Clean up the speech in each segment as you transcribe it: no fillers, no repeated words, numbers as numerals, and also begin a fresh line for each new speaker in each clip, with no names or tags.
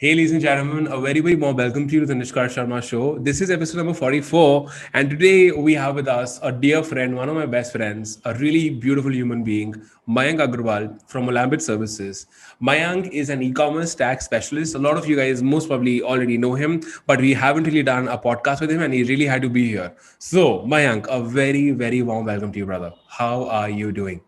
Hey, ladies and gentlemen, a very, very warm welcome to you to the Nishkar Sharma Show. This is episode number 44, and today we have with us a dear friend, one of my best friends, a really beautiful human being, Mayank Agrawal from Olambit Services. Mayank is an e-commerce tax specialist. A lot of you guys most probably already know him, but we haven't really done a podcast with him, and he really had to be here. So, Mayank, a very, very warm welcome to you, brother. How are you doing?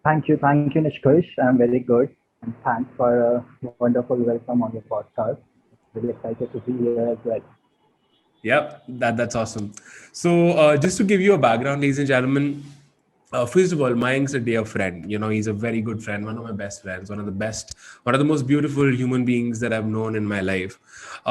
Thank you, Nishkush. I'm very good. And thanks for a wonderful welcome on your podcast. Really excited to be here as well.
Yep, that's awesome. So, just to give you a background, ladies and gentlemen, first of all, Mayank's a dear friend. He's a very good friend, one of my best friends, one of the most beautiful human beings that I've known in my life.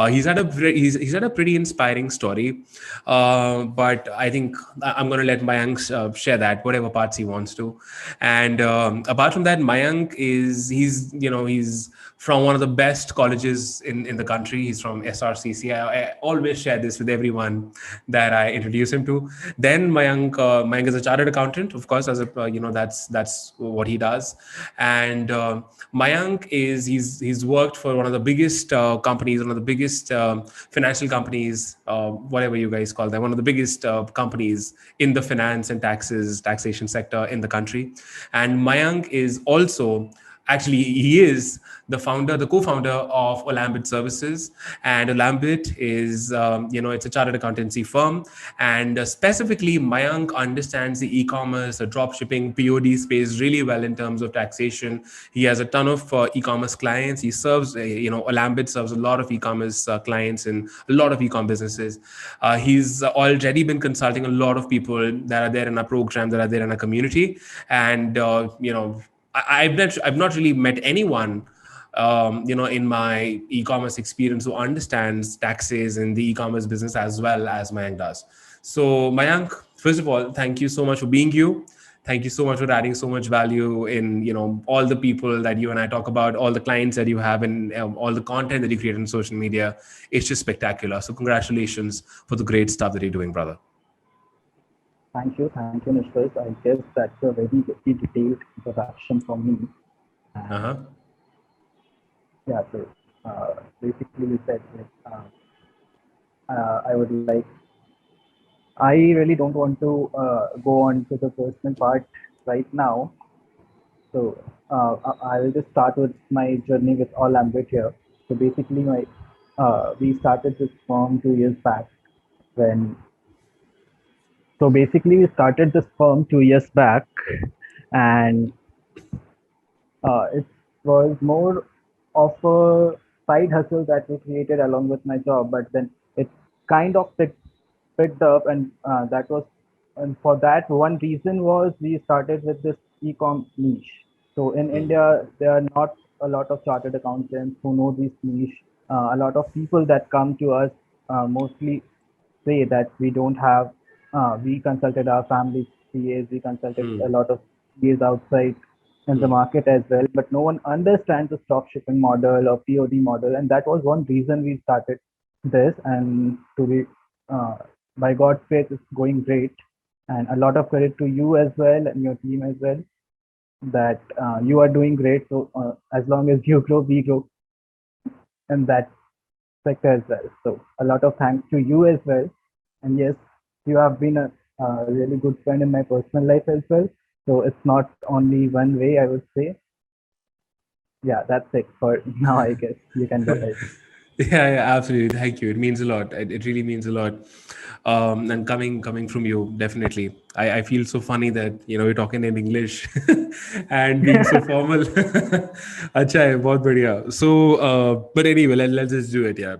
He's had a pretty inspiring story, but I think I'm going to let Mayank share that whatever parts he wants to. And apart from that, Mayank he's from one of the best colleges in the country. He's from SRCC. I always share this with everyone that I introduce him to. Then Mayank is a chartered accountant, of course, as a that's what he does. And Mayank he's worked for one of the biggest companies, one of the biggest financial companies, whatever you guys call them, one of the biggest companies in the finance and taxation sector in the country. And Mayank is also actually he is the co-founder of Olambit Services. And Olambit is it's a chartered accountancy firm. And specifically, Mayank understands the e-commerce, the drop shipping, POD space really well in terms of taxation. He has a ton of e-commerce clients. He serves Olambit serves a lot of e-commerce clients and a lot of e-com businesses. He's already been consulting a lot of people that are there in our program, that are there in our community. And I've not really met anyone, in my e-commerce experience who understands taxes in the e-commerce business as well as Mayank does. So Mayank, first of all, thank you so much for being you. Thank you so much for adding so much value in all the people that you and I talk about, all the clients that you have, and all the content that you create on social media. It's just spectacular. So congratulations for the great stuff that you're doing, brother.
Thank you, Nishkush. I guess that's a very detailed introduction from me.
Uh
And
huh.
yeah, so basically, you said I would like. I really don't want to go on to the personal part right now. So I will just start with my journey with All Ambit here. So basically, my we started this firm 2 years back. When so basically we started this firm 2 years back, and it was more of a side hustle that we created along with my job. But then it kind of picked up, and that was and for that one reason was we started with this e-com niche. So in India, there are not a lot of chartered accountants who know this niche. A lot of people that come to us mostly say that we don't have. We consulted our family CAs, we consulted a lot of CAs outside in the market as well, but no one understands the stock shipping model or POD model, and that was one reason we started this. And to be uh, by God's grace, it's going great, and a lot of credit to you as well and your team as well, that you are doing great. So as long as you grow, we grow in that sector as well. So a lot of thanks to you as well. And yes, you have been a really good friend in my personal life as well. So it's not only one way, I would say. Yeah, that's it for now, I guess. You can go ahead.
Yeah, absolutely. Thank you. It means a lot. It really means a lot. And coming from you, definitely. I feel so funny that you're talking in English and being so formal. Acha hai, bahut badhiya. So, but anyway, let's just do it. Yeah.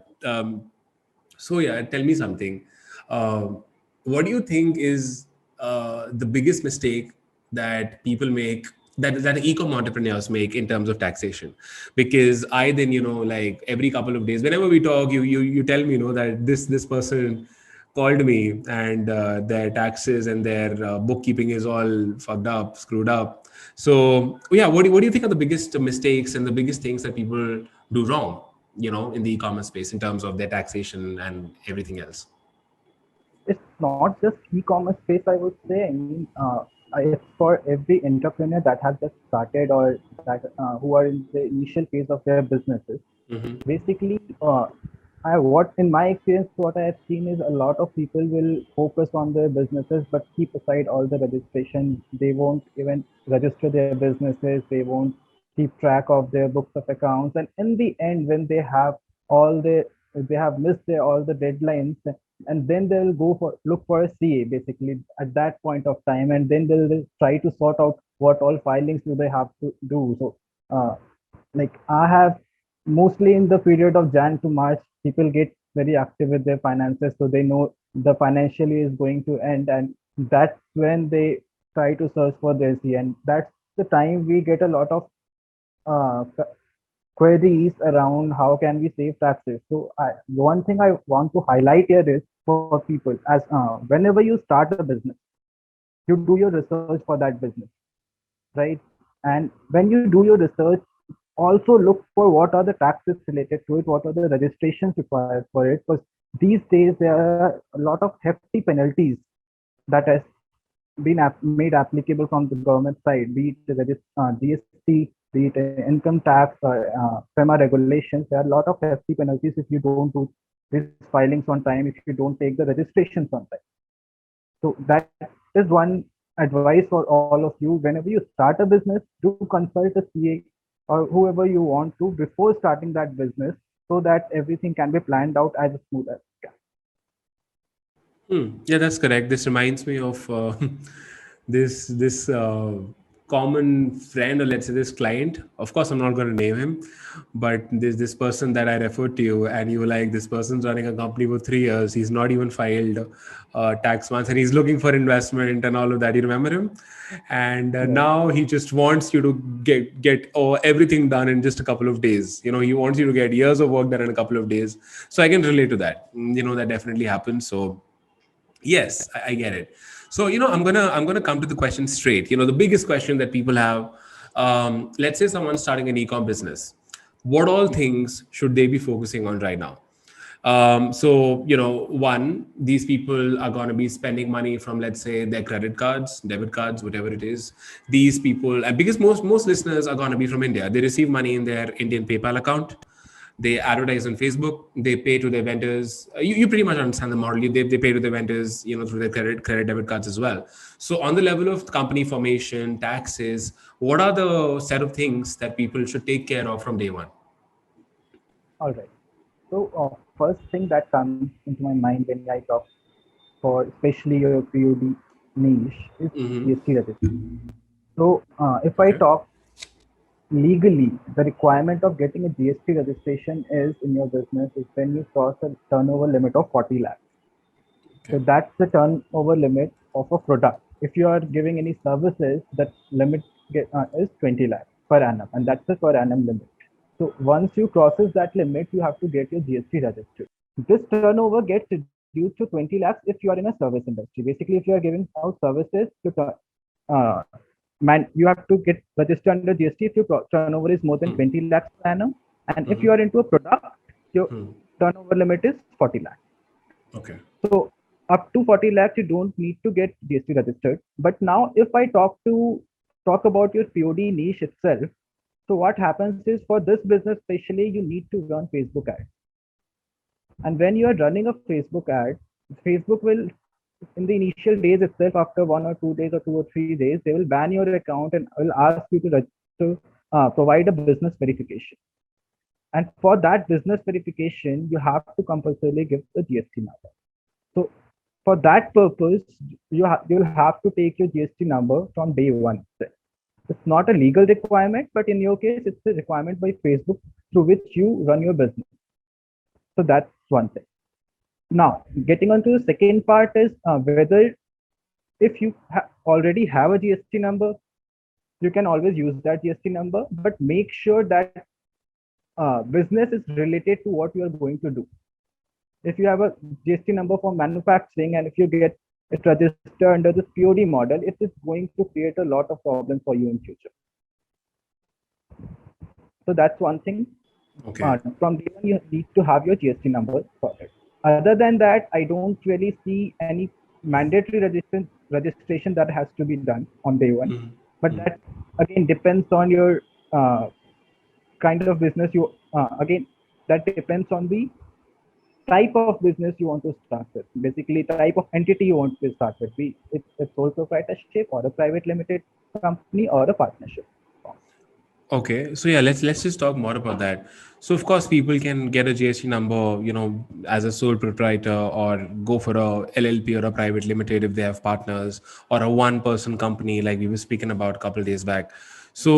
So yeah, tell me something. Uh, what do you think is the biggest mistake that people make, that e-com entrepreneurs make in terms of taxation? Because I then like every couple of days, whenever we talk, you tell me that this person called me and their taxes and their bookkeeping is all fucked up, screwed up. So yeah, what do you think are the biggest mistakes and the biggest things that people do wrong, in the e-commerce space in terms of their taxation and everything else?
It's not just e-commerce space, I would say. I mean, it's for every entrepreneur that has just started or that who are in the initial phase of their businesses. Basically, what in my experience, what I have seen is a lot of people will focus on their businesses, but keep aside all the registration. They won't even register their businesses. They won't keep track of their books of accounts. And in the end, when all the they have missed all the deadlines, and then they'll go for look for a CA basically at that point of time, and then they'll try to sort out what all filings do they have to do. So. Like I have mostly in the period of Jan to March, people get very active with their finances, so they know the financially is going to end, and that's when they try to search for their C, and that's the time we get a lot of queries around how can we save taxes. So one thing I want to highlight here is for people as whenever you start a business, you do your research for that business, right? And when you do your research, also look for what are the taxes related to it, what are the registrations required for it, because these days there are a lot of hefty penalties that has been made applicable from the government side, be it the GST, be it income tax or FEMA regulations. There are a lot of hefty penalties if you don't do these filings on time, if you don't take the registrations on time. So that is one advice for all of you. Whenever you start a business, do consult a CA or whoever you want to before starting that business, so that everything can be planned out as smooth as it
Yeah, that's correct. This reminds me of this common friend, or let's say this client. Of course, I'm not going to name him, but there's this person that I referred to you, and you were like, this person's running a company for 3 years. He's not even filed tax once, and he's looking for investment and all of that. You remember him? And
can.
now he just wants you to get everything done in just a couple of days. He wants you to get years of work done in a couple of days. So I can relate to that. That definitely happens. So yes, I get it. So I'm gonna come to the question straight. The biggest question that people have. Let's say someone's starting an e-com business. What all things should they be focusing on right now? So one, these people are going to be spending money from, let's say, their credit cards, debit cards, whatever it is. These people, and because most listeners are going to be from India, they receive money in their Indian PayPal account. They advertise on Facebook. They pay to their vendors. You pretty much understand the model. They pay to their vendors, through their credit debit cards as well. So on the level of company formation, taxes, what are the set of things that people should take care of from day one?
All right. So first thing that comes into my mind when I talk for especially your POD niche is GST registration. So if I
Okay.
talk legally, the requirement of getting a GST registration is in your business is when you cross a turnover limit of 40 lakhs. So
Okay.
that's the turnover limit of a product. If you are giving any services, that limit is 20 lakhs per annum, and that's the per annum limit. So once you crosses that limit, you have to get your GST registered. This turnover gets reduced to 20 lakhs if you are in a service industry. Basically, if you are giving out services uh, you have to get registered under GST if your turnover is more than 20 lakhs per annum. And if you are into a product, your turnover limit is 40 lakhs.
Okay.
So up to 40 lakhs, you don't need to get GST registered. But now if I talk about your POD niche itself, so what happens is for this business, especially, you need to run Facebook ads. And when you are running a Facebook ad, Facebook will, in the initial days itself, after 1 or 2 days or 2 or 3 days, they will ban your account and will ask you to provide a business verification. And for that business verification, you have to compulsorily give the GST number. So for that purpose, you'll have to take your GST number from day one. It's not a legal requirement, but in your case, it's a requirement by Facebook through which you run your business. So that's one thing. Now, getting on to the second part is whether if you already have a GST number, you can always use that GST number, but make sure that business is related to what you are going to do. If you have a GST number for manufacturing, and if you get it registered under this POD model, it is going to create a lot of problems for you in future. So that's one thing.
Okay.
From day one, you need to have your GST number sorted. Other than that, I don't really see any mandatory registration that has to be done on day one. But that again depends on your kind of business. Again, that depends on the type of business you want to start with. Basically, type of entity you want to start with. Be it a sole proprietorship or a private limited company or a partnership.
Okay, so yeah, let's just talk more about that. So of course, people can get a GST number, as a sole proprietor, or go for a LLP or a private limited if they have partners, or a one-person company like we were speaking about a couple of days back. So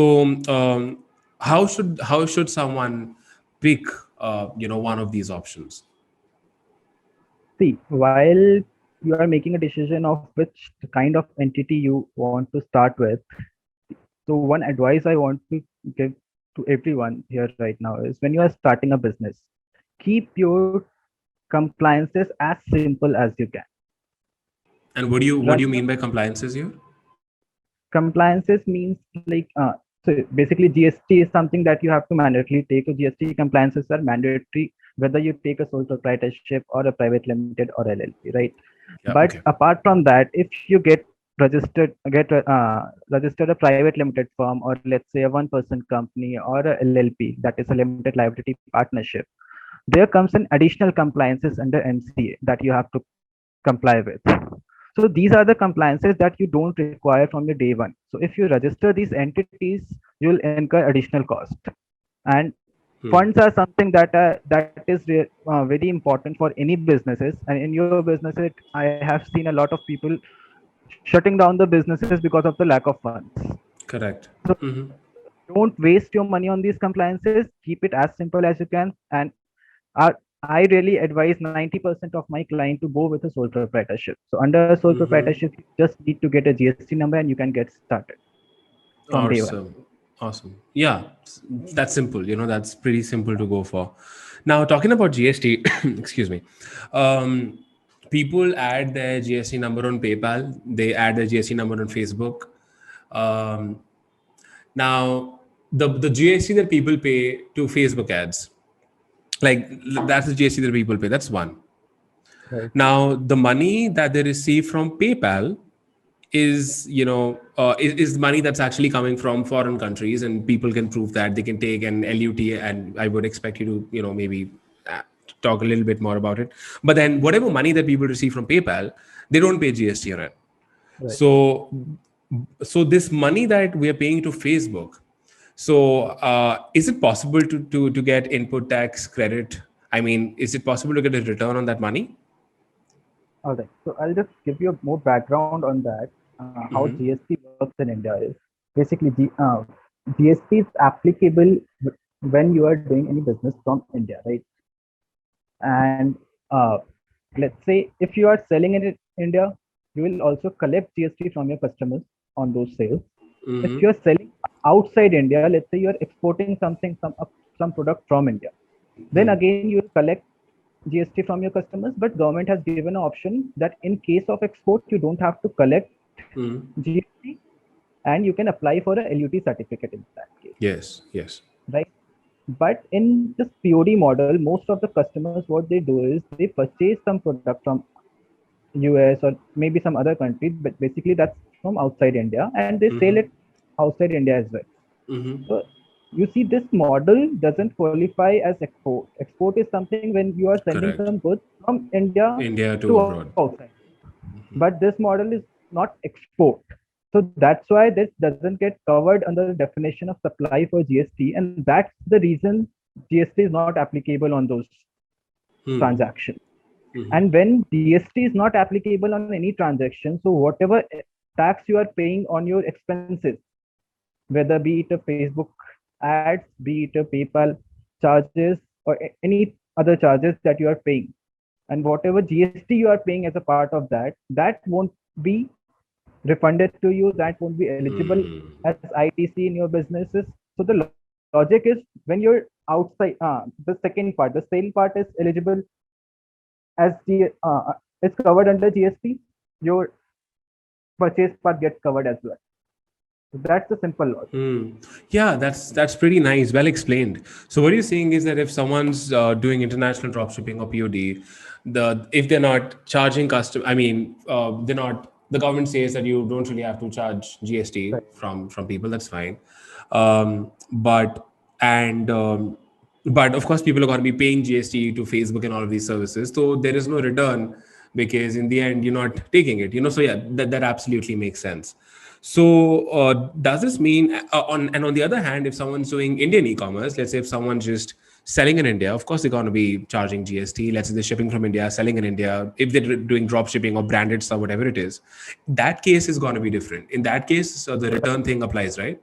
how should someone pick one of these options?
See, while you are making a decision of which kind of entity you want to start with, so one advice I want to give to everyone here right now is when you are starting a business, keep your compliances as simple as you can.
And what do you
Run
mean by compliances here?
compliances means like so basically GST is something that you have to mandatorily take. So GST compliances are mandatory whether you take a sole proprietorship or a private limited or LLP, right?
Yeah.
But
Okay.
apart from that, if you registered a private limited firm, or let's say a one person company or a LLP, that is a limited liability partnership, there comes an additional compliances under MCA that you have to comply with. So these are the compliances that you don't require from your day one. So if you register these entities, you'll incur additional cost. And funds are something that is very important for any businesses. And in your businesses, I have seen a lot of people shutting down the businesses because of the lack of funds.
Correct.
So
Hmm.
don't waste your money on these compliances. Keep it as simple as you can. And I, I really advise 90% of my client to go with a sole proprietorship. So under a sole proprietorship, you just need to get a GST number and you can get started from day one.
Awesome. Awesome. Yeah, that's simple. That's pretty simple to go for. Now, talking about GST, excuse me. Um, People add their GST number on PayPal, they add their GST number on Facebook. Um, Now, the GST that people pay to Facebook ads, like that's the GST that people pay. That's one.
Right.
Now, the money that they receive from PayPal is money that's actually coming from foreign countries, and people can prove that. They can take an LUT, and I would expect you to maybe uh, talk a little bit more about it. But then whatever money that people receive from PayPal, they don't pay GST on it.
Right.
So this money that we are paying to Facebook, so is it possible to get input tax credit? I mean, is it possible to get a return on that money?
All right. So I'll just give you more background on that. How GST works in India is basically GST is applicable when you are doing any business from India, right? And let's say if you are selling in India, you will also collect GST from your customers on those sales. If you're selling outside India, let's say you're exporting some product from India, then again you will collect GST from your customers. But government has given an option that in case of export, you don't have to collect GST, and you can apply for a LUT certificate in that case,
Yes. Yes.
right? But in this POD model, most of the customers, what they do is they purchase some product from US or maybe some other countries, but basically that's from outside India, and they sell it outside India as well. So you see, this model doesn't qualify as export. Export is something when you are sending
Correct.
some goods from India
India to
to
abroad.
outside. But this model is not export. So that's why this doesn't get covered under the definition of supply for GST, and that's the reason GST is not applicable on those transactions. And when GST is not applicable on any transaction, so whatever tax you are paying on your expenses, whether be it a Facebook ads, be it a PayPal charges, or any other charges that you are paying, and whatever GST you are paying as a part of that, that won't be refunded to you, that won't be eligible as ITC in your businesses. So the logic is when you're outside, the second part, the sale part is eligible as it's covered under GST, your purchase part gets covered as well. So that's the simple logic.
Yeah, that's pretty nice. Well explained. So what you're saying is that if someone's doing international dropshipping or POD, if they're not charging I mean, they're not. The government says that you don't really have to charge GST
Right.
from people. That's fine. But and But of course, people are going to be paying GST to Facebook and all of these services. So there is no return because in the end, you're not taking it. So yeah, that absolutely makes sense. So does this mean on the other hand, if someone's doing Indian e-commerce, let's say if someone's just selling in India, of course they're going to be charging GST. Let's say they're shipping from India, selling in India. If they're doing drop shipping or branded stuff, whatever it is, that case is going to be different. In that case, the return thing applies, right?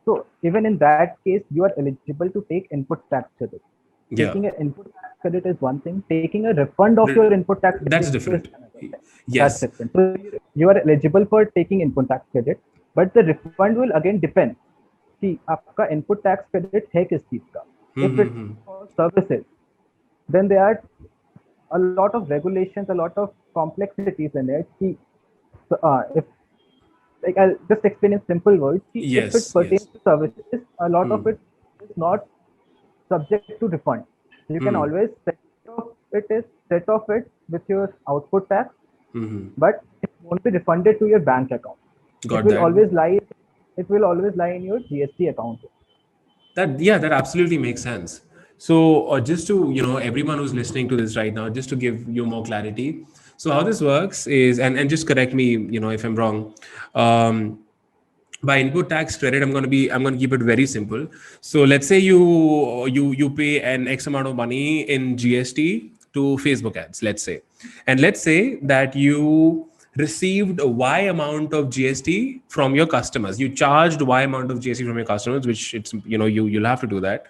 So even in that case, you are eligible to take input tax credit.
Yeah.
Taking an input tax credit is one thing. Taking a refund of your input tax credit
That's
is
different.
another thing.
Yes.
That's different. So you are eligible for taking input tax credit, but the refund will again depend. See, आपका input tax credit है किस चीज का? If it's for services, then there are a lot of regulations, a lot of complexities in it. See, if like I'll just explain in simple words. See, if it pertains to services, a lot of it is not subject to refund. You can always set off it with your output tax, but it won't be refunded to your bank account.
Got
it will
that.
always lie. It will always lie in your GST account.
That absolutely makes sense. So just to everyone who's listening to this right now, just to give you more clarity. So how this works is, and just correct me, if I'm wrong. By input tax credit, I'm going to keep it very simple. So let's say you pay an X amount of money in GST to Facebook ads, let's say, and let's say that you received a Y amount of GST from your customers. You charged Y amount of GST from your customers, which it's you'll have to do that.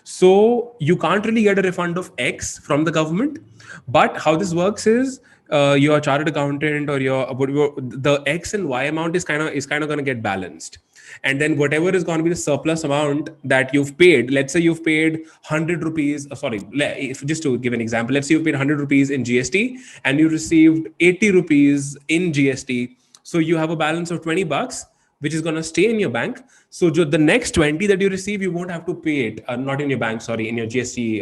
So you can't really get a refund of X from the government. But how this works is your chartered accountant or the X and Y amount is kind of going to get balanced. And then whatever is going to be the surplus amount that you've paid, let's say you've paid 100 rupees, just to give an example, let's say you've paid 100 rupees in GST and you received 80 rupees in GST. So you have a balance of $20, which is going to stay in your bank. So the next 20 that you receive, you won't have to pay it, not in your bank, sorry, in your GST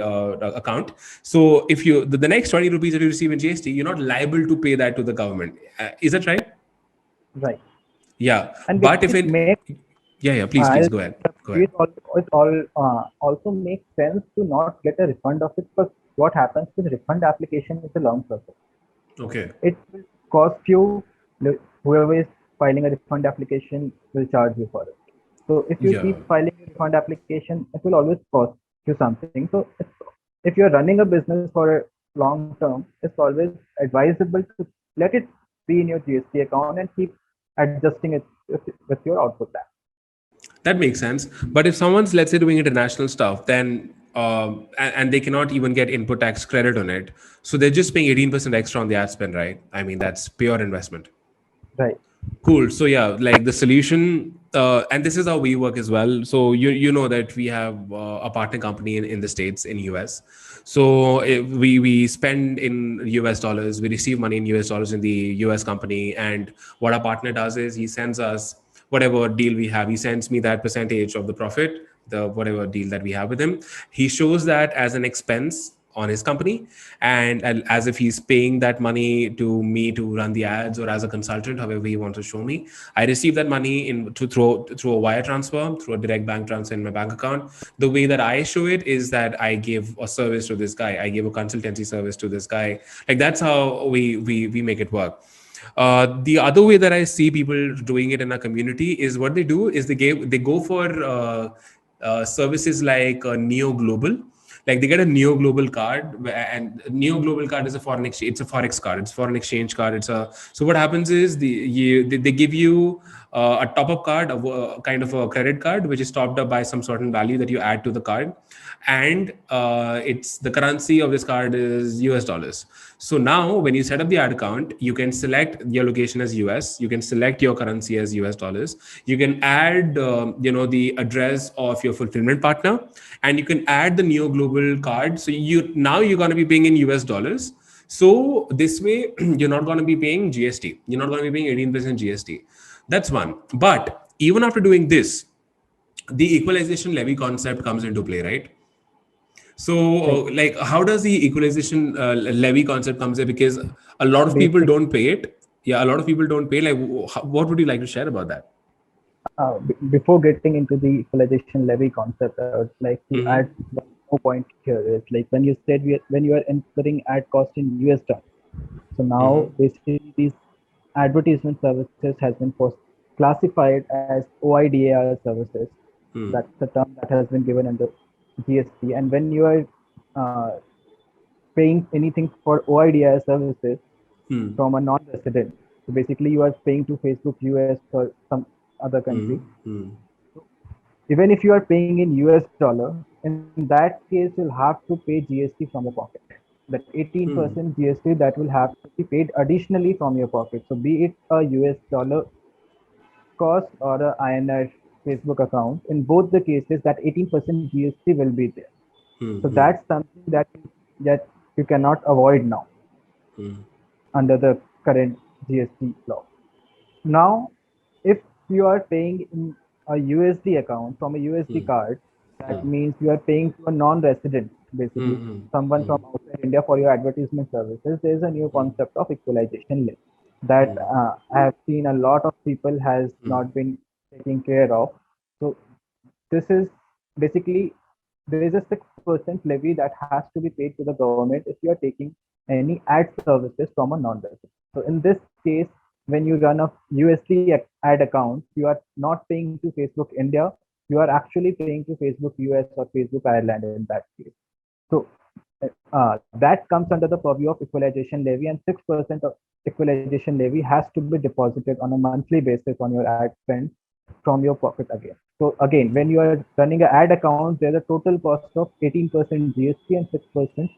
account. So if the next 20 rupees that you receive in GST, you're not liable to pay that to the government. Is that right?
Right.
Yeah.
And
but if
it makes,
please go ahead.
It also makes sense to not get a refund of it, because what happens with refund application is a long process.
Okay.
It will cost you, whoever is filing a refund application will charge you for it. So if you keep filing a refund application, it will always cost you something. So if you're running a business for a long term, it's always advisable to let it be in your GST account and keep adjusting it with your output tax.
That makes sense. But if someone's, let's say, doing international stuff, then and they cannot even get input tax credit on it, so they're just paying 18% extra on the ad spend, right? I mean, that's pure investment.
Right.
Cool. So yeah, like the solution, and this is how we work as well. So you know that we have a partner company in the States, in US. So we spend in US dollars, we receive money in US dollars in the US company, and what our partner does is he sends us whatever deal we have. He sends me that percentage of the profit, the whatever deal that we have with him. He shows that as an expense on his company, and as if he's paying that money to me to run the ads, or as a consultant, however he wants to show me. I receive that money through a wire transfer, through a direct bank transfer in my bank account. The way that I show it is that I give a service to this guy. I give a consultancy service to this guy. Like that's how we make it work. The other way that I see people doing it in our community is what they do is they go for services like Neo Global. Like they get a Neo Global card, and Neo Global card is a foreign exchange. It's a forex card. It's a foreign exchange card. So what happens is they give you a top up card, a kind of a credit card, which is topped up by some certain value that you add to the card, and it's the currency of this card is US dollars. So now when you set up the ad account, you can select your location as US. You can select your currency as US dollars. You can add the address of your fulfillment partner, and you can add the Neo Global card. So you're going to be paying in US dollars. So this way, you're not going to be paying GST. You're not going to be paying 18% GST. That's one. But even after doing this, the equalization levy concept comes into play, right? So, like, how does the equalization levy concept comes in? Because a lot of people don't pay it. Yeah, a lot of people don't pay. Like, what would you like to share about that?
Before getting into the equalization levy concept, I would like to add one point here is like when you said when you are incurring ad cost in US dollars. So now
Mm-hmm.
basically these advertisement services has been classified as OIDAR services.
Hmm.
That's the term that has been given under GST. And when you are paying anything for OIDAR services
Hmm.
from a non-resident, so basically you are paying to Facebook US or some other country.
Hmm. Hmm.
Even if you are paying in US dollar, in that case, you'll have to pay GST from your pocket. That
Hmm.
18% GST that will have to be paid additionally from your pocket. So be it a US dollar cost or a INR Facebook account, in both the cases, that 18% GST will be there.
Hmm.
So
Hmm.
that's something that you cannot avoid now
Hmm.
under the current GST law. Now, if you are paying in a USD account from a USD
Hmm.
card, that
Hmm.
means you are paying to a non-resident, basically
Hmm.
someone
Hmm.
from outside India for your advertisement services. There is a new
Hmm.
concept of equalization list that
Hmm.
I have seen a lot of people has
Hmm.
not been taking care of. So this is basically there is a 6% levy that has to be paid to the government if you are taking any ad services from a non-resident. So in this case, when you run a USD ad account, you are not paying to Facebook India, you are actually paying to Facebook US or Facebook Ireland in that case. So that comes under the purview of equalization levy, and 6% of equalization levy has to be deposited on a monthly basis on your ad spend from your pocket again. So again, when you are running an ad account, there's a total cost of 18% GST and 6%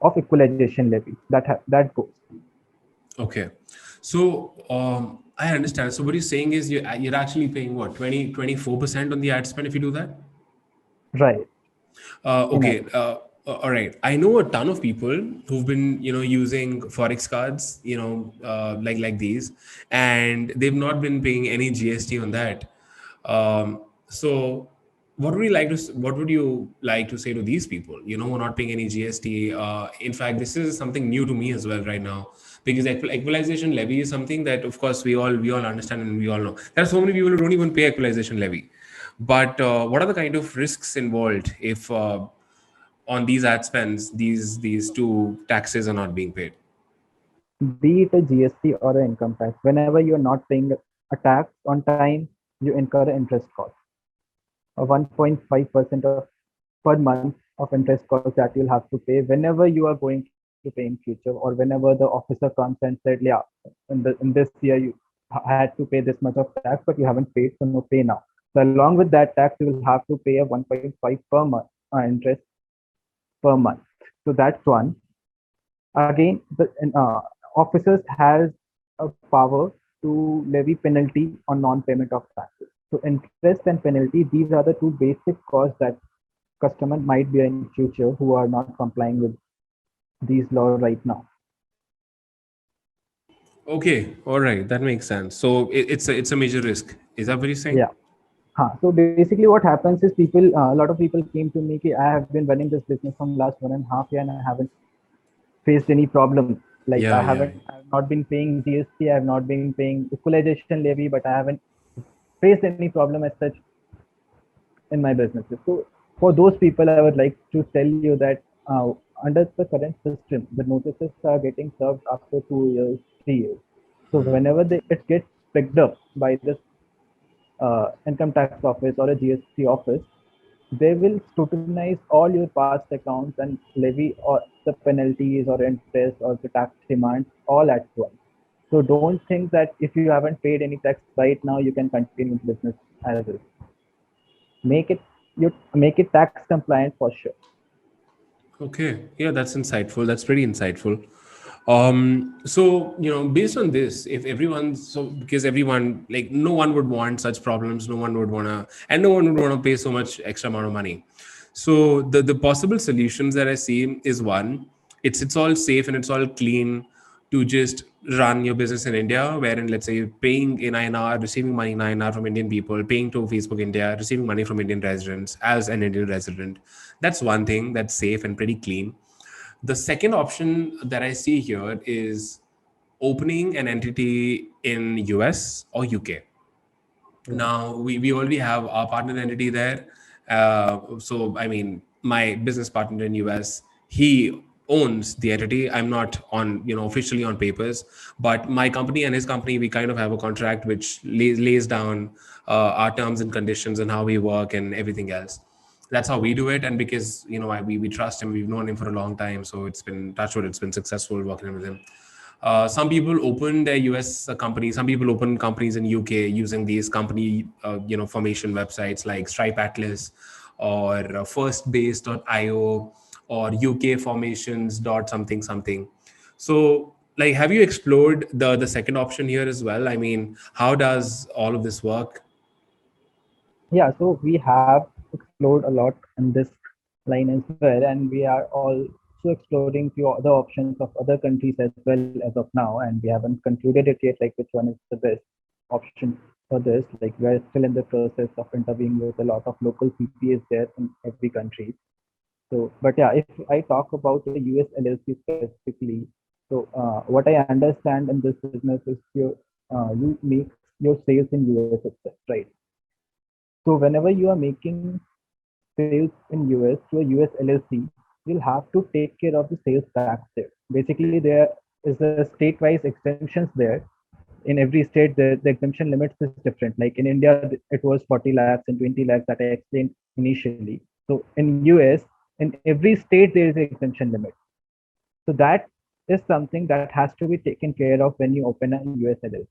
of equalization levy that goes.
Okay. So I understand. So what you're saying is you're actually paying what, 24% on the ad spend if you do that?
Right. In
Okay.
average.
All right. I know a ton of people who've been, using forex cards, like these, and they've not been paying any GST on that. So, what would you like to say to these people? Who are not paying any GST. In fact, this is something new to me as well right now, because equalization levy is something that, of course, we all understand and we all know. There are so many people who don't even pay equalization levy. But what are the kind of risks involved if on these ad spends these two taxes are not being paid?
Be it a GST or an income tax, whenever you are not paying a tax on time, you incur an interest cost of 1.5% of per month of interest cost that you'll have to pay whenever you are going to pay in future, or whenever the officer comes and said, yeah, in this year you had to pay this much of tax, but you haven't paid, so no, pay now. So along with that tax, you will have to pay a 1.5 per month interest per month. So that's one. Again, the officers has a power to levy penalty on non-payment of taxes. So interest and penalty, these are the two basic costs that customer might be in future who are not complying with these laws right now.
Okay, all right, that makes sense. So it's a major risk. Is that what you're saying?
Yeah. So basically what happens is people, a lot of people came to me, I have been running this business from last 1.5 years and I haven't faced any problem. Like
Yeah, yeah.
I have not been paying GST, I have not been paying equalization levy, but I haven't faced any problem as such in my businesses. So for those people, I would like to tell you that under the current system, the notices are getting served after 2 years, 3 years. So whenever it gets picked up by this income tax office or a GST office, they will scrutinize all your past accounts and levy or the penalties or interest or the tax demands all at once. So don't think that if you haven't paid any tax right now, you can continue business as is. Make it you make it tax compliant for sure.
Okay, yeah, that's insightful. That's pretty insightful. So based on this, if everyone, so because everyone, like, no one would want such problems, no one would wanna, and no one would wanna pay so much extra amount of money. So the possible solutions that I see is, one, it's all safe and it's all clean to just run your business in India, wherein, let's say, you're paying in INR, receiving money in INR from Indian people, paying to Facebook India, receiving money from Indian residents as an Indian resident. That's one thing that's safe and pretty clean. The second option that I see here is opening an entity in US or UK.
Right.
Now we already have our partner entity there. So I mean, my business partner in US, he owns the entity. I'm not on, officially on papers, but my company and his company, we kind of have a contract which lays down our terms and conditions and how we work and everything else. That's how we do it. And because, we trust him, we've known him for a long time. So it's been, touch wood, it's been successful working with him. Some people open their US companies. Some people open companies in UK using these company, formation websites like Stripe Atlas or firstbase.io or UK formations dot something something. So, like, have you explored the second option here as well? I mean, how does all of this work?
Yeah, so we have explored a lot in this line as well, and we are also exploring few other options of other countries as well as of now, and we haven't concluded it yet, like which one is the best option for this. Like we are still in the process of interviewing with a lot of local CPAs there in every country. So, but yeah, if I talk about the US LLC specifically, so what I understand in this business is you make your sales in US itself, right? So whenever you are making sales in US to a US LLC, you'll have to take care of the sales tax there. Basically, there is a state-wise exemptions there. In every state, the exemption limits is different. Like in India, it was 40 lakhs and 20 lakhs that I explained initially. So in US, in every state, there is an exemption limit. So that is something that has to be taken care of when you open a US LLC.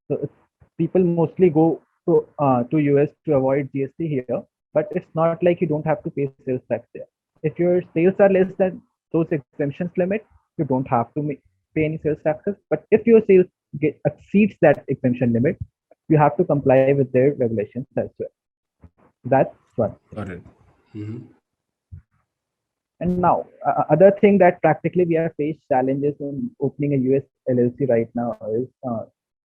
So people mostly go to US to avoid GST here, but it's not like you don't have to pay sales tax there. If your sales are less than those exemptions limit, you don't have to pay any sales taxes. But if your sales exceeds that exemption limit, you have to comply with their regulations as well. That's one.
Got it. Mm-hmm.
And now, other thing that practically we have faced challenges in opening a US LLC right now is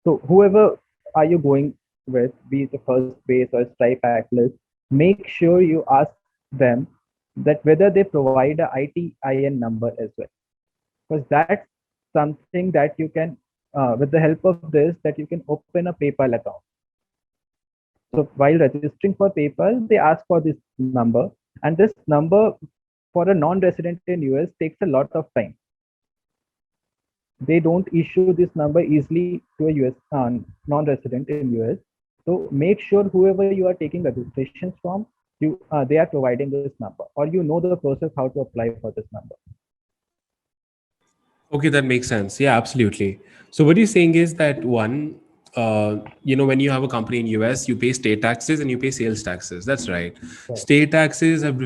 so whoever are you going with, be it the first base or Stripe Atlas, make sure you ask them that whether they provide a ITIN number as well, because that's something that you can, with the help of this, that you can open a PayPal account. So while registering for PayPal, they ask for this number, and this number for a non-resident in US takes a lot of time. They don't issue this number easily to a US non-resident in US. So make sure whoever you are taking registrations from, they are providing this number, or you know the process how to apply for this number.
Okay, that makes sense. Yeah, absolutely. So what you're saying is that one, when you have a company in US, you pay state taxes and you pay sales taxes. That's right.
Right.
State taxes have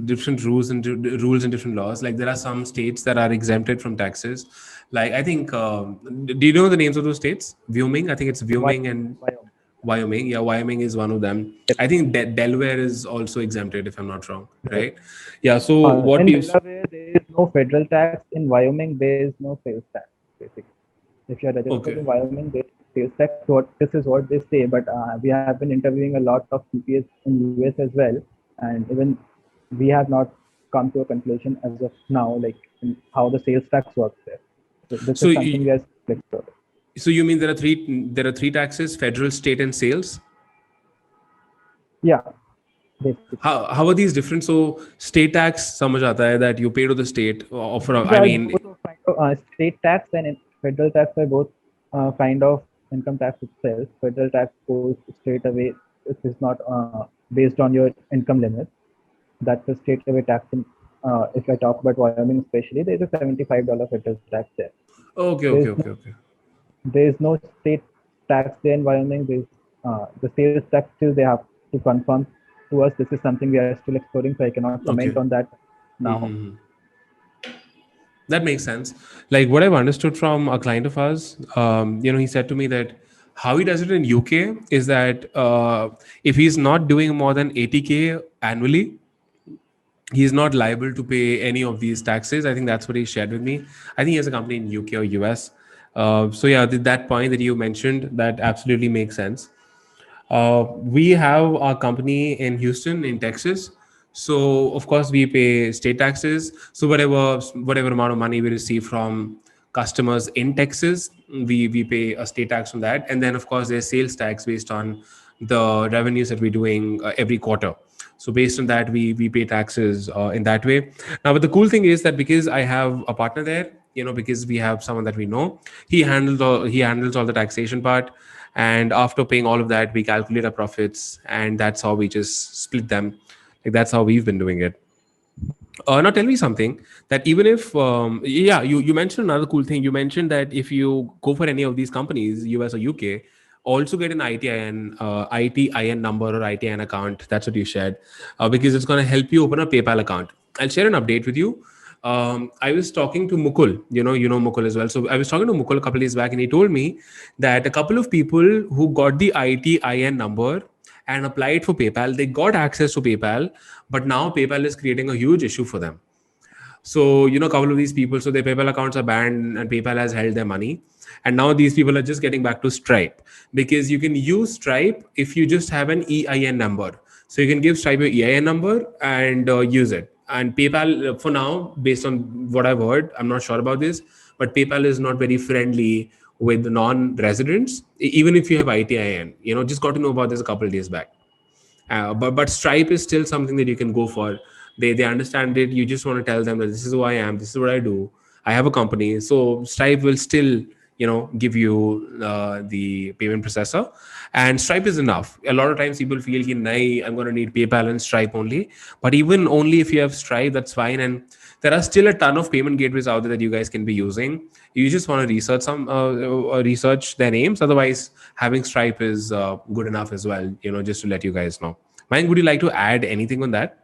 different rules and different laws. Like there are some states that are exempted from taxes. Like I think, do you know the names of those states? Wyoming, I think it's Wyoming and Wyoming. Yeah, Wyoming is one of them. I think Delaware is also exempted, if I'm not wrong, right? Yeah. So what
In
you
Delaware, there is no federal tax. In Wyoming, there is no sales tax, basically. If you're registered in
okay.
Wyoming, there is sales tax. This is what they say, but we have been interviewing a lot of CPAs in US as well, and even we have not come to a conclusion as of now, like how the sales tax works there. So this
So
is something we are still exploring.
So you mean there are three taxes: federal, state, and sales?
Yeah, basically.
How are these different? So state tax समझ आता है that you pay to the state or for
These
I
are
mean
both of state tax and federal tax are both kind of income tax itself. Federal tax goes straight away. It is not based on your income limit. That's a straight away tax. If I talk about Wyoming especially, there is a $75 federal tax there.
okay.
There is no state tax there in Wyoming. There's the sales tax still they have to confirm to us. This is something we are still exploring, so I cannot comment
Okay.
on that now.
Mhm. That makes sense. Like what I've understood from a client of ours, he said to me that how he does it in UK is that if he's not doing more than 80K annually, he's not liable to pay any of these taxes. I think that's what he shared with me. I think he has a company in UK or US. So yeah, that point that you mentioned, that absolutely makes sense. We have our company in Houston, in Texas. So of course we pay state taxes. So whatever amount of money we receive from customers in Texas, we pay a state tax on that. And then of course there's sales tax based on the revenues that we're doing every quarter. So based on that, we pay taxes in that way. Now, but the cool thing is that because I have a partner there, because we have someone that we know, he handles all the taxation part, and after paying all of that, we calculate our profits, and that's how we just split them. Like that's how we've been doing it. Now tell me something that even if yeah, you mentioned another cool thing. You mentioned that if you go for any of these companies, US or UK, also get an ITIN number or ITIN account. That's what you shared, because it's going to help you open a PayPal account. I'll share an update with you. I was talking to Mukul. You know Mukul as well. So I was talking to Mukul a couple of days back, and he told me that a couple of people who got the ITIN number and applied for PayPal, they got access to PayPal, but now PayPal is creating a huge issue for them. So, a couple of these people, so their PayPal accounts are banned and PayPal has held their money. And now these people are just getting back to Stripe, because you can use Stripe if you just have an EIN number. So you can give Stripe your EIN number and use it. And PayPal, for now, based on what I've heard, I'm not sure about this, but PayPal is not very friendly with non-residents, even if you have ITIN. Just got to know about this a couple of days back. But Stripe is still something that you can go for. They understand it. You just want to tell them that this is who I am, this is what I do. I have a company, so Stripe will still give you the payment processor, and Stripe is enough. A lot of times people feel कि नहीं, I'm going to need PayPal and Stripe only, but even only if you have Stripe, that's fine. And there are still a ton of payment gateways out there that you guys can be using. You just want to research their names. Otherwise, having Stripe is good enough as well. Just to let you guys know. Mike, would you like to add anything on that?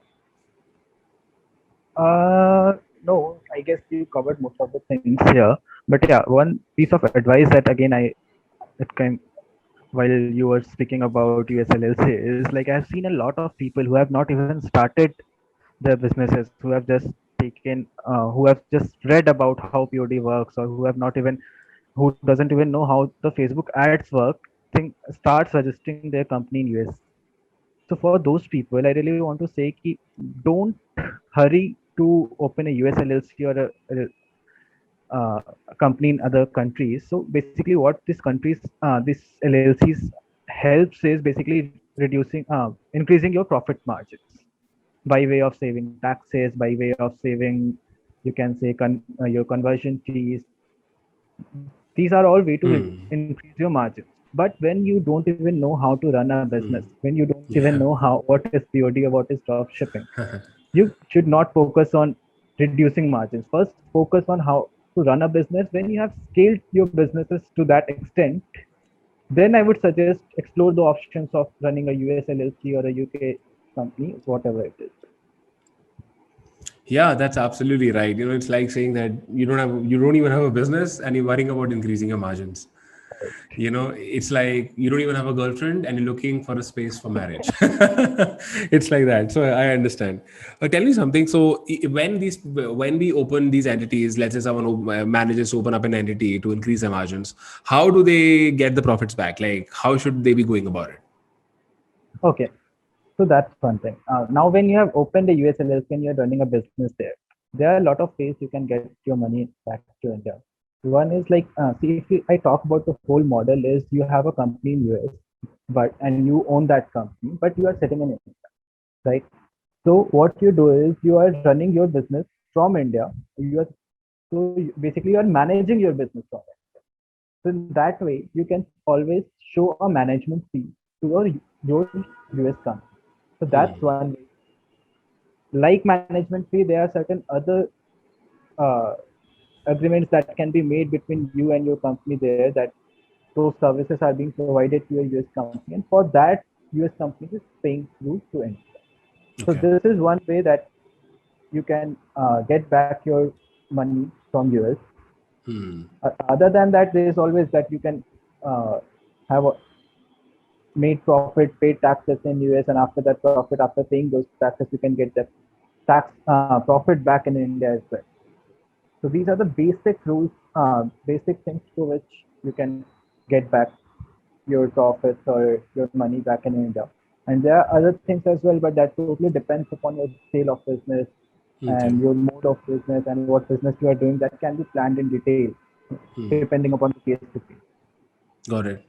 No, I guess you covered most of the things here. But yeah, one piece of advice that again it came while you were speaking about USLLC is like I've seen a lot of people who have not even started their businesses, who have just who have just read about how POD works, or who have not even, who doesn't even know how the Facebook ads work, starts registering their company in US. So for those people, I really want to say ki don't hurry to open a US LLC or a company in other countries. So basically, what this LLCs helps is basically increasing your profit margins by way of saving taxes, by way of saving, you can say, your conversion fees. These are all way to increase your margins. But when you don't even know how to run a business, when you don't even
Yeah.
know what is POD or what is drop shipping, you should not focus on reducing margins. First, focus on how to run a business. When you have scaled your businesses to that extent, then I would suggest explore the options of running a US LLC or a UK company, whatever it is.
Yeah, that's absolutely right. It's like saying that you don't even have a business and you're worrying about increasing your margins. It's like you don't even have a girlfriend and you're looking for a space for marriage. It's like that. So I understand. Tell me something. So when we open these entities, let's say someone who manages to open up an entity to increase their margins, how do they get the profits back? Like, how should they be going about it?
Okay, so that's one thing. Now, when you have opened a US LLC and you're running a business there are a lot of ways you can get your money back to India. One is like, see, I talk about the whole model is you have a company in US, and you own that company, but you are sitting in India, right? So what you do is you are running your business from India. Basically you are managing your business from India. So in that way, you can always show a management fee to your US company. So that's one way. Like management fee, there are certain other uh, agreements that can be made between you and your company there, that those services are being provided to your US company, and for that US company is paying you to India. So
Okay.
this is one way that you can get back your money from US. Other than that, there is always that you can have made profit, paid taxes in US, and after that profit, after paying those taxes, you can get that tax profit back in India as well. So these are the basic rules, basic things through which you can get back your profits or your money back in India. And there are other things as well, but that totally depends upon your scale of business
Okay.
and your mode of business and what business you are doing. That can be planned in detail, depending upon the case to case.
Got it.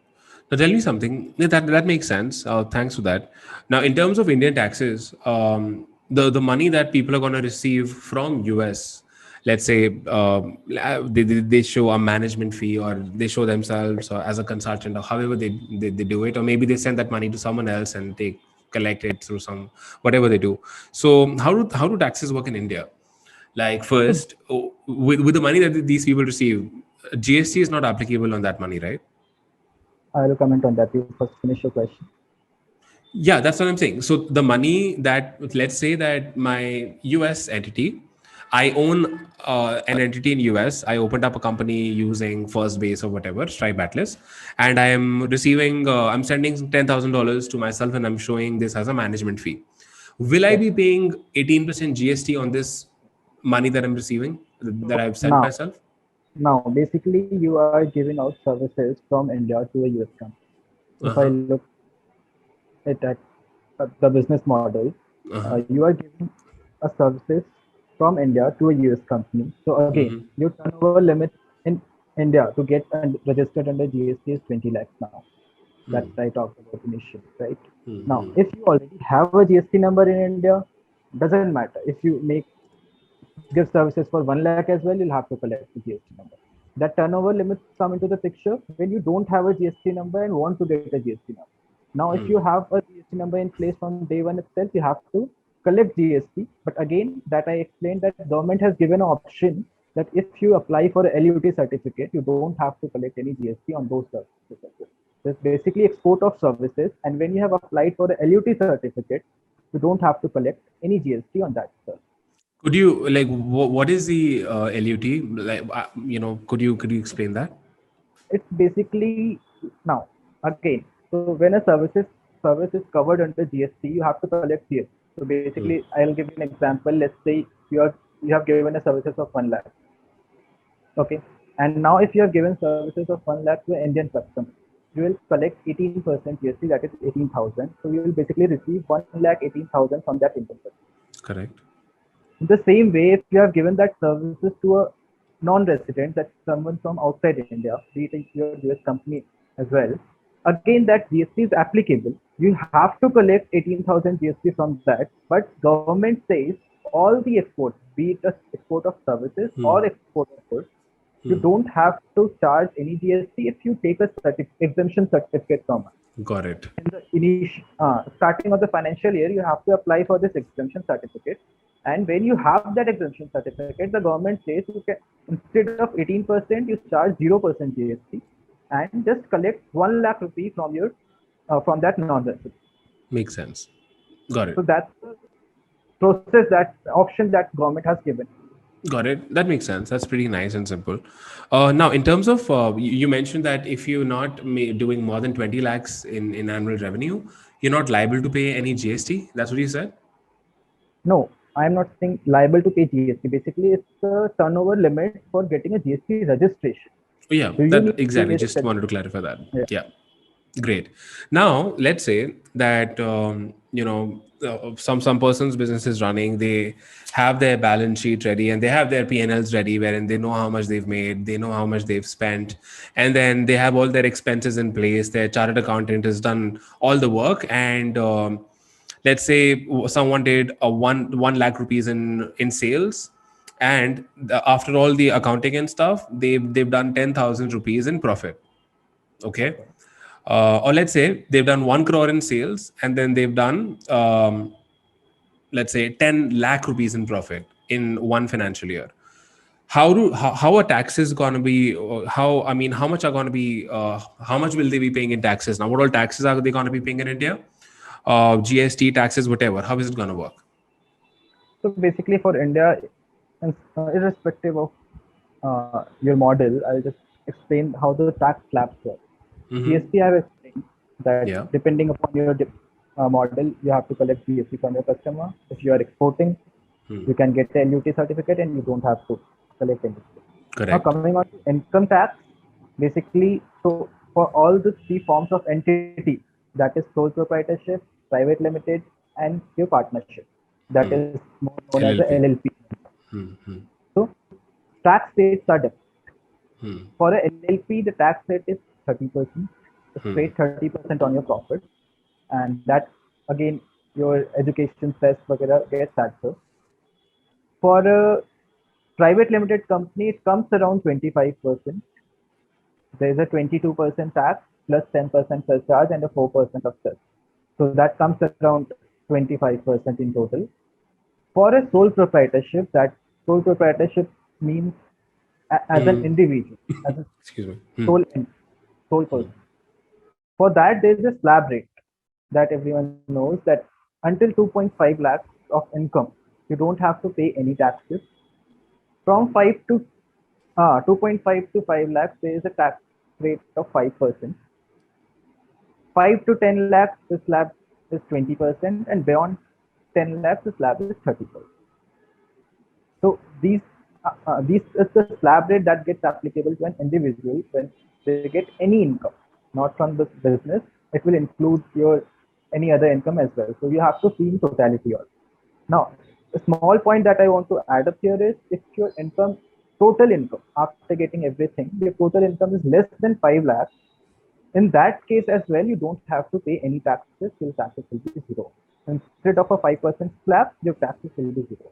Now tell me something. Yeah, that makes sense. Thanks for that. Now, in terms of Indian taxes, the money that people are going to receive from US, let's say they show a management fee, or they show themselves as a consultant, or however they do it, or maybe they send that money to someone else and they collect it through some whatever they do. So how do taxes work in India? Like
So
first, with the money that these people receive, GST is not applicable on that money, right?
I will comment on that. You first finish your question.
Yeah, that's what I'm saying. So the money that, let's say that my US entity, I own an entity in US. I opened up a company using First Base or whatever, Stripe Atlas, and I am receiving, I'm sending $10,000 to myself, and I'm showing this as a management fee. Will I
Yes.
be paying 18% GST on this money that I'm receiving, that I've sent
Now,
myself?
now, basically, you are giving out services from India to a US company. If
Uh
I
huh.
look it at the business model,
Uh huh.
you are giving a services from India to a US company. So again,
Mm-hmm.
your turnover limit in India to get registered under GST is 20 lakhs now. That I talked about initially, right? Now,
Mm-hmm.
if you already have a GST number in India, doesn't matter. If you give services for 1 lakh as well, you'll have to collect the GST number. That turnover limits come into the picture when you don't have a GST number and want to get a GST number. Now, if you have a GST number in place from day one itself, you have to collect GST. But again, that I explained that government has given an option that if you apply for a LUT certificate, you don't have to collect any GST on those services. So it's basically export of services. And when you have applied for a LUT certificate, you don't have to collect any GST on that service.
Could you like what is the LUT? Like could you explain that?
It's basically now again. So when a service is covered under GST, you have to collect GST. So basically, I'll give you an example. Let's say you have given a services of 1 lakh. Okay, and now if you have given services of 1 lakh to an Indian customer, you will collect 18% GST, that is 18,000. So you will basically receive 1,18,000 from that Indian customer.
Correct.
In the same way, if you have given that services to a non-resident, that's someone from outside India, be it your US company as well, again that GST is applicable. You have to collect 18,000 GST from that, but government says all the exports, be it a export of services or export of goods, you don't have to charge any GST if you take a exemption certificate from us.
Got it.
In the starting of the financial year, you have to apply for this exemption certificate. And when you have that exemption certificate, the government says you can, instead of 18%, you charge 0% GST and just collect 1 lakh rupee from your from that non-resident.
Makes sense. Got
So
it.
that's the process, that option that government has given.
Got it. That makes sense. That's pretty nice and simple. Now, in terms of, you mentioned that if you're not doing more than 20 lakhs in annual revenue, you're not liable to pay any GST. That's what you said?
No, I'm not saying liable to pay GST. Basically, it's the turnover limit for getting a GST registration.
Oh, yeah,
So you need
that
a
exactly.
GST
Just wanted to
registration.
clarify that.
Yeah.
Yeah. Great. Now, let's say that some person's business is running. They have their balance sheet ready and they have their P&Ls ready, wherein they know how much they've made, they know how much they've spent, and then they have all their expenses in place. Their chartered accountant has done all the work, and let's say someone did a one lakh rupees in sales, and after all the accounting and stuff, they've done 10,000 rupees in profit. Okay.
Okay.
Or let's say they've done 1 crore in sales, and then they've done let's say 10 lakh rupees in profit in one financial year. How are taxes going to be, how, I mean, how much are going to be, how much will they be paying in taxes? Now, what all taxes are they going to be paying in India? GST, taxes, whatever. How is it going to work?
So basically, for India, irrespective of your model, I'll just explain how the tax slabs work. GST, I have explained that
Yeah.
depending upon your model, you have to collect GST from your customer. If you are exporting, you can get a LUT certificate and you don't have to collect anything. Now,
Correct.
coming on to income tax, basically, so for all the three forms of entity, that is sole proprietorship, private limited, and your partnership, that is more known as a
LLP.
LLP. So tax rates are different. For a LLP, the tax rate is 30%. straight 30% on your profit, and that again your education cess वगैरह gets added. For a private limited company, it comes around 25%. There is a 22% tax plus 10% surcharge and a 4% of cess. So that comes around 25% in total. For a sole proprietorship, that sole proprietorship means as an individual, as a
Excuse me.
sole person. For that, there is a slab rate that everyone knows that until 2.5 lakhs of income, you don't have to pay any taxes. From 2.5 to 5 lakhs, there is a tax rate of 5%. 5 to 10 lakhs, the slab is 20%, and beyond 10 lakhs, the slab is 30%. So these is the slab rate that gets applicable to an individual when they get any income, not from the business. It will include your any other income as well. So you have to see in totality also. Now, a small point that I want to add up here is if your income, total income after getting everything, your total income is less than 5 lakhs, in that case as well, you don't have to pay any taxes. Your taxes will be zero. Instead of a 5% slab, your taxes will be zero.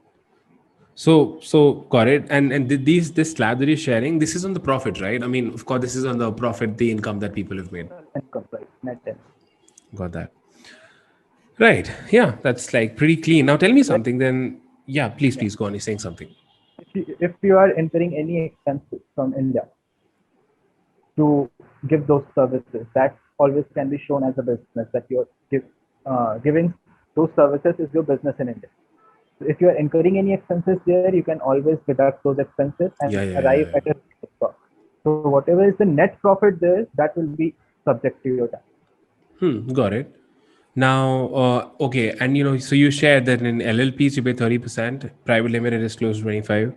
So got it. And this slab that you're sharing, this is on the profit, right? I mean, of course, this is on the profit, the income that people have made.
Income, right? Net income.
Got that. Right. Yeah, that's like pretty clean. Now tell me something then. Yeah, please go on. You're saying something.
If you are incurring any expenses from India to give those services, that always can be shown as a business that you're giving those services is your business in India. So if you are incurring any expenses there, you can always deduct those expenses and arrive at a profit. So whatever is the net profit there, that will be subject to your tax.
Got it. Now, okay, and so you shared that in LLPs you pay 30%, private limited is close to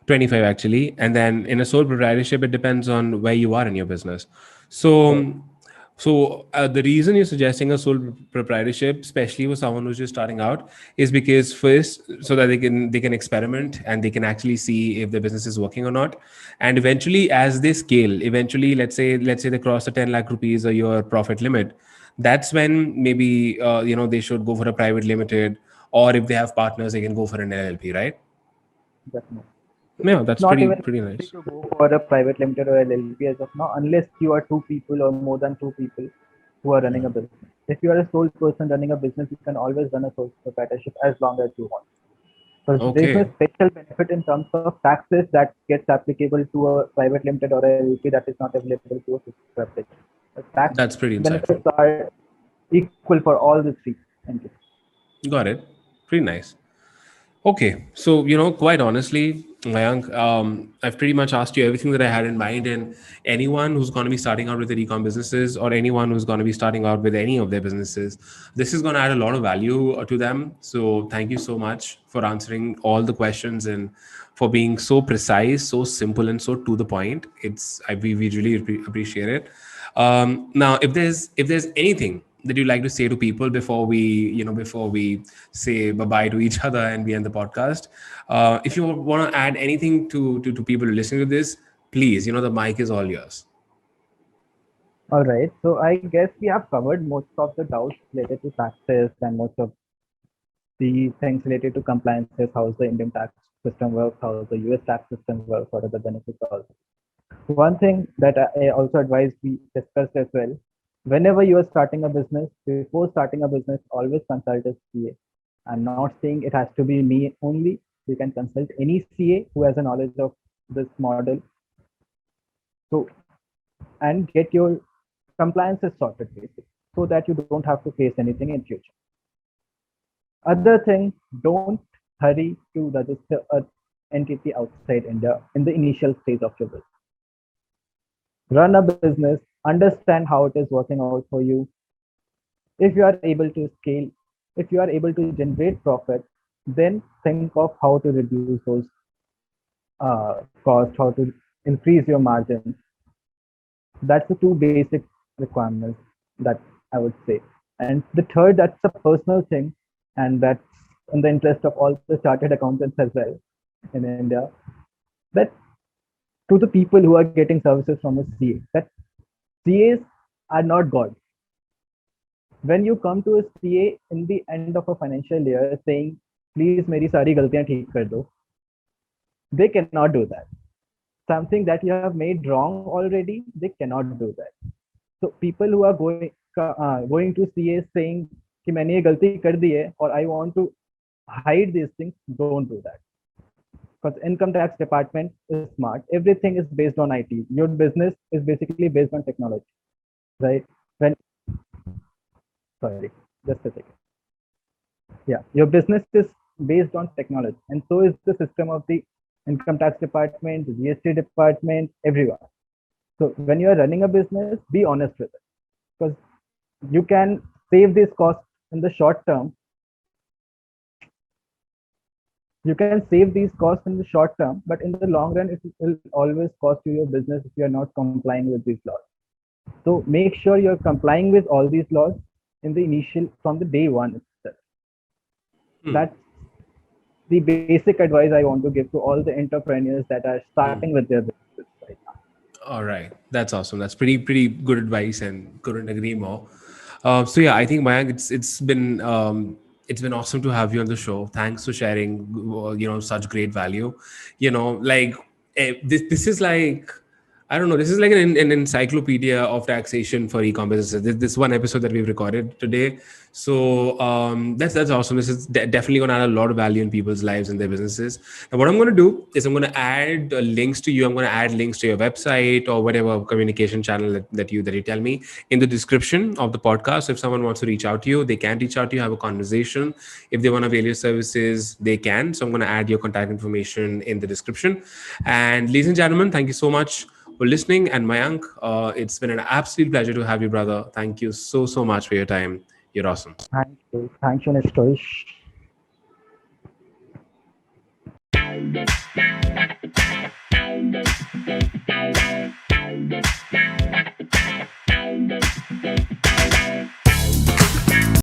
25 actually, and then in a sole proprietorship it depends on where you are in your business. So the reason you're suggesting a sole proprietorship, especially for someone who's just starting out, is because first, so that they can experiment and they can actually see if the business is working or not, and eventually as they scale, eventually let's say they cross the 10 lakh rupees a year profit limit, that's when maybe they should go for a private limited, or if they have partners they can go for an LLP, right?
Definitely.
Yeah, that's
Not
pretty
even
nice.
to go for a private limited or LLP as of now, unless you are two people or more than two people who are running a business. If you are a sole person running a business, you can always run a sole proprietorship as long as you want. So there's no special benefit in terms of taxes that gets applicable to a private limited or a LLP that is not available to a sole proprietorship.
That's pretty
benefits
insightful.
are equal for all the three. Thank you.
Got it. Pretty nice. Okay, so quite honestly, Mayank, I've pretty much asked you everything that I had in mind, and anyone who's going to be starting out with their e-com businesses, or anyone who's going to be starting out with any of their businesses, this is going to add a lot of value to them. So thank you so much for answering all the questions and for being so precise, so simple, and so to the point. We really appreciate it. Now, if there's anything that you'd like to say to people before we say bye-bye to each other and we end the podcast, if you want to add anything to people listening to this, please, the mic is all yours.
All right. So I guess we have covered most of the doubts related to taxes and most of the things related to compliances, how the Indian tax system works, how the US tax system works, what are the benefits also. One thing that I also advise we discussed as well, whenever you are starting a business, before starting a business, always consult a CA. I'm not saying it has to be me only. You can consult any CA who has a knowledge of this model. So, and get your compliances sorted basically, so that you don't have to face anything in future. Other thing, don't hurry to register an entity outside India in the initial stage of your business. Run a business, understand how it is working out for you. If you are able to scale, if you are able to generate profit, then think of how to reduce those costs, how to increase your margins. That's the two basic requirements that I would say. And the third, that's a personal thing, and that's in the interest of all the chartered accountants as well in India, that to the people who are getting services from a CA, that CAs are not God. When you come to a CA in the end of a financial year saying, please मेरी सारी गलतियां ठीक कर दो, they cannot do that. Something that you have made wrong already, they cannot do that. So people who are going to CA saying कि मैंने ये गलती कर दी है और I want to hide these things, don't do that. Because income tax department is smart. Everything is based on IT. Your business is basically based on technology, right? When sorry, just a second. Yeah, your business is based on technology, and so is the system of the income tax department, the GST department, everyone. So when you are running a business, be honest with it, because you can save these costs in the short term. You can save these costs in the short term, but in the long run, it will always cost you your business if you are not complying with these laws. So make sure you're complying with all these laws in the initial, from the day one itself. That's the basic advice I want to give to all the entrepreneurs that are starting with their business right now.
All right, that's awesome. That's pretty good advice, and couldn't agree more. So yeah, I think Mayank, it's been awesome to have you on the show. Thanks for sharing, such great value. This is like, I don't know. This is like an encyclopedia of taxation for e-com businesses. This one episode that we've recorded today. So that's awesome. This is definitely going to add a lot of value in people's lives and their businesses. Now, what I'm going to do is I'm going to add links to you. I'm going to add links to your website or whatever communication channel that you tell me in the description of the podcast. So if someone wants to reach out to you, they can reach out to you, have a conversation. If they want to avail your services, they can. So I'm going to add your contact information in the description. And ladies and gentlemen, thank you so much for listening. And Mayank, it's been an absolute pleasure to have you, brother. Thank you so much for your time. You're awesome.
Thank you. Thank you, Nishtosh.